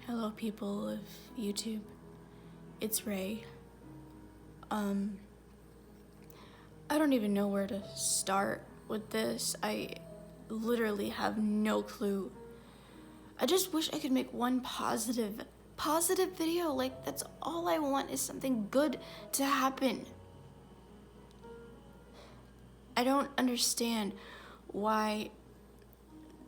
Hello, people of YouTube. It's Ray. I don't even know where to start with this. I literally have no clue. I just wish I could make one positive video. Like, that's all I want, is something good to happen. I don't understand why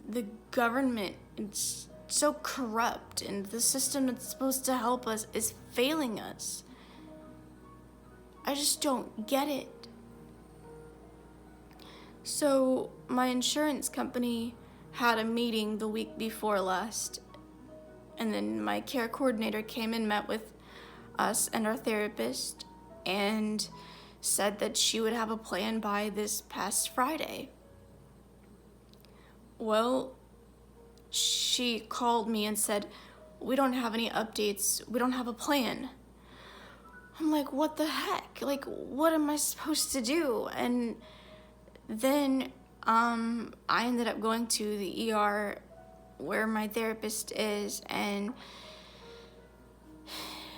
the government is so corrupt and the system that's supposed to help us is failing us. I just don't get it. So my insurance company had a meeting the week before last, and then my care coordinator came and met with us and our therapist and said that she would have a plan by this past Friday. Well, she called me and said, "We don't have any updates. We don't have a plan." I'm like, what the heck? Like, what am I supposed to do? And then I ended up going to the ER where my therapist is, and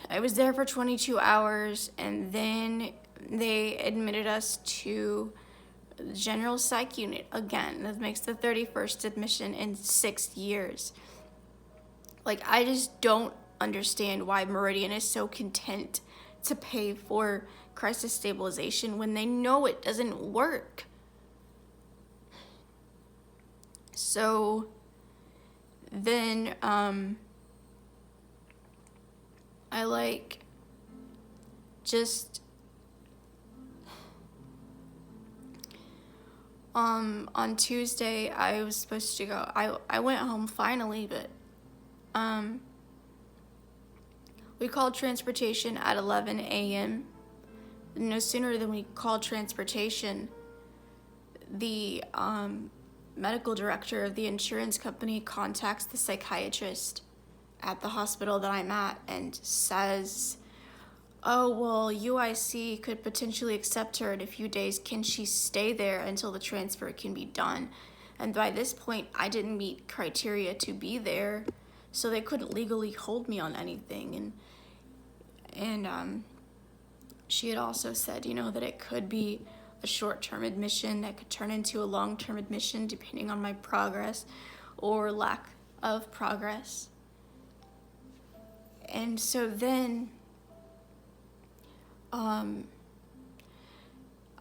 I was there for 22 hours, and then they admitted us to the general psych unit again. That makes the 31st admission in 6 years. Like, I just don't understand why Meridian is so content to pay for crisis stabilization when they know it doesn't work. So then I just on Tuesday I was supposed to go. I went home finally, but we called transportation at 11 a.m. No sooner than we called transportation, the medical director of the insurance company contacts the psychiatrist at the hospital that I'm at and says, "Oh, well, UIC could potentially accept her in a few days. Can she stay there until the transfer can be done?" And by this point, I didn't meet criteria to be there, so they couldn't legally hold me on anything. And she had also said, that it could be a short-term admission that could turn into a long-term admission depending on my progress or lack of progress. And so then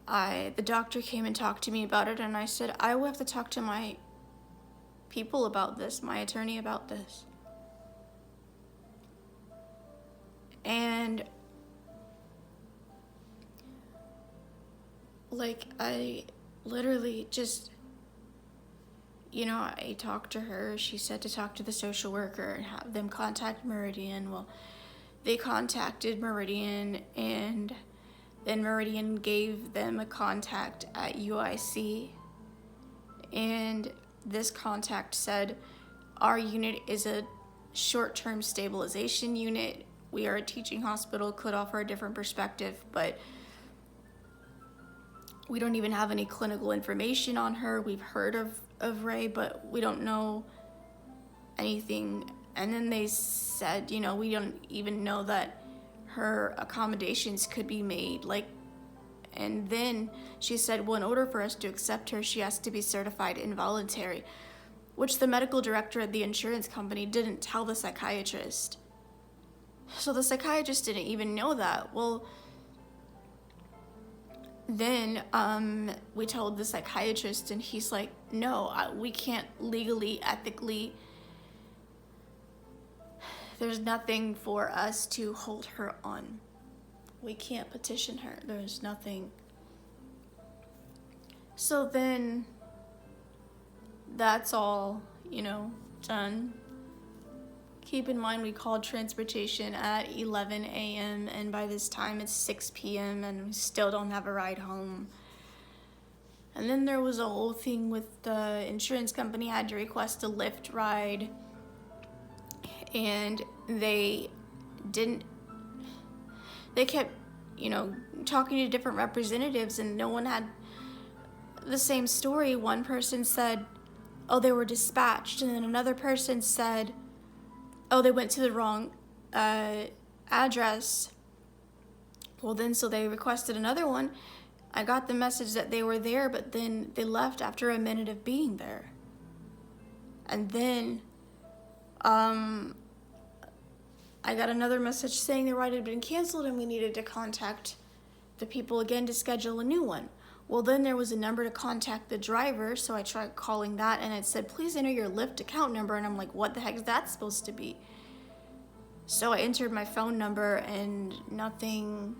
the doctor came and talked to me about it, and I said, I will have to talk to my people about this, my attorney about this. And I literally just, I talked to her. She said to talk to the social worker and have them contact Meridian. Well, they contacted Meridian, and then Meridian gave them a contact at UIC. And this contact said, our unit is a short-term stabilization unit. We are a teaching hospital, could offer a different perspective, but we don't even have any clinical information on her. We've heard of Ray, but we don't know anything. And then they said, we don't even know that her accommodations could be made. And then she said, well, in order for us to accept her, she has to be certified involuntary, which the medical director of the insurance company didn't tell the psychiatrist. So the psychiatrist didn't even know that. Well, then we told the psychiatrist, and he's like, no, we can't legally, ethically, there's nothing for us to hold her on. We can't petition her. There's nothing. So then that's all, done. Keep in mind, we called transportation at 11 a.m. and by this time it's 6 p.m. and we still don't have a ride home. And then there was a whole thing with the insurance company had to request a Lyft ride, and they kept, talking to different representatives, and no one had the same story. One person said, oh, they were dispatched, and then another person said, oh, they went to the wrong address. Well, then, so they requested another one. I got the message that they were there, but then they left after a minute of being there. And then I got another message saying the ride had been canceled and we needed to contact the people again to schedule a new one. Well, then there was a number to contact the driver, so I tried calling that, and it said, please enter your Lyft account number, and I'm like, what the heck is that supposed to be? So I entered my phone number, and nothing,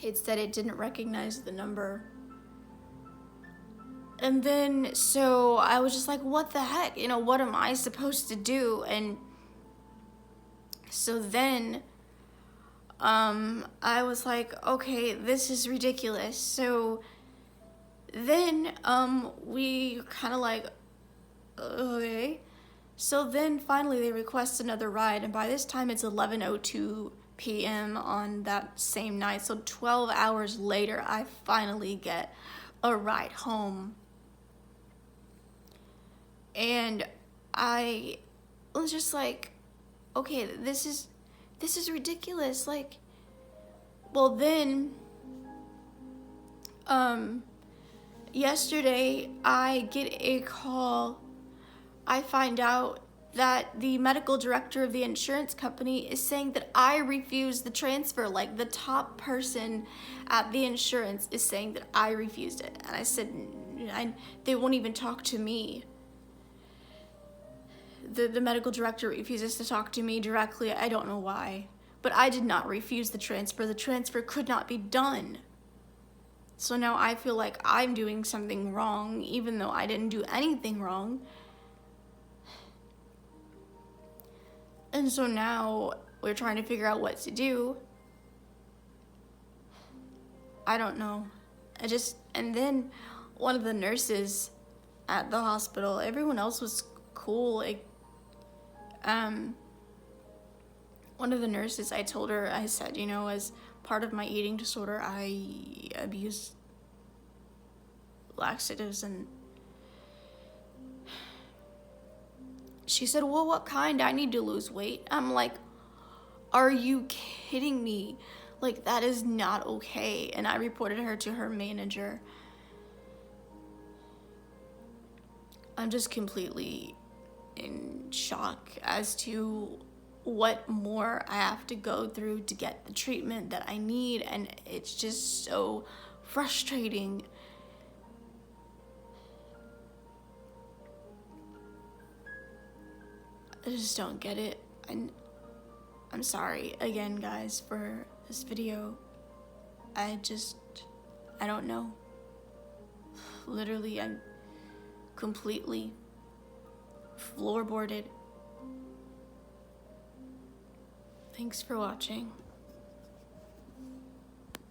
it said it didn't recognize the number. And then, so I was just like, what the heck? You know, what am I supposed to do? And so then I was like, okay, this is ridiculous. So then we kind of like, okay. So then finally they request another ride, and by this time it's 11:02 p.m. on that same night. So 12 hours later, I finally get a ride home. And I was just like, okay, this is ridiculous. Like, well, then yesterday I get a call. I find out that the medical director of the insurance company is saying that I refused the transfer. Like, the top person at the insurance is saying that I refused it. And I said, they won't even talk to me. The medical director refuses to talk to me directly. I don't know why. But I did not refuse the transfer. The transfer could not be done. So now I feel like I'm doing something wrong, even though I didn't do anything wrong. And so now we're trying to figure out what to do. I don't know. And then one of the nurses at the hospital, everyone else was cool. One of the nurses, I told her, I said, you know, as part of my eating disorder, I abuse laxatives, and she said, well, what kind? I need to lose weight. I'm like, are you kidding me? Like, that is not okay. And I reported her to her manager. I'm just completely in shock as to what more I have to go through to get the treatment that I need, and it's just so frustrating. I just don't get it. And I'm sorry again, guys, for this video. I don't know. Literally, I'm completely floorboarded. Thanks for watching.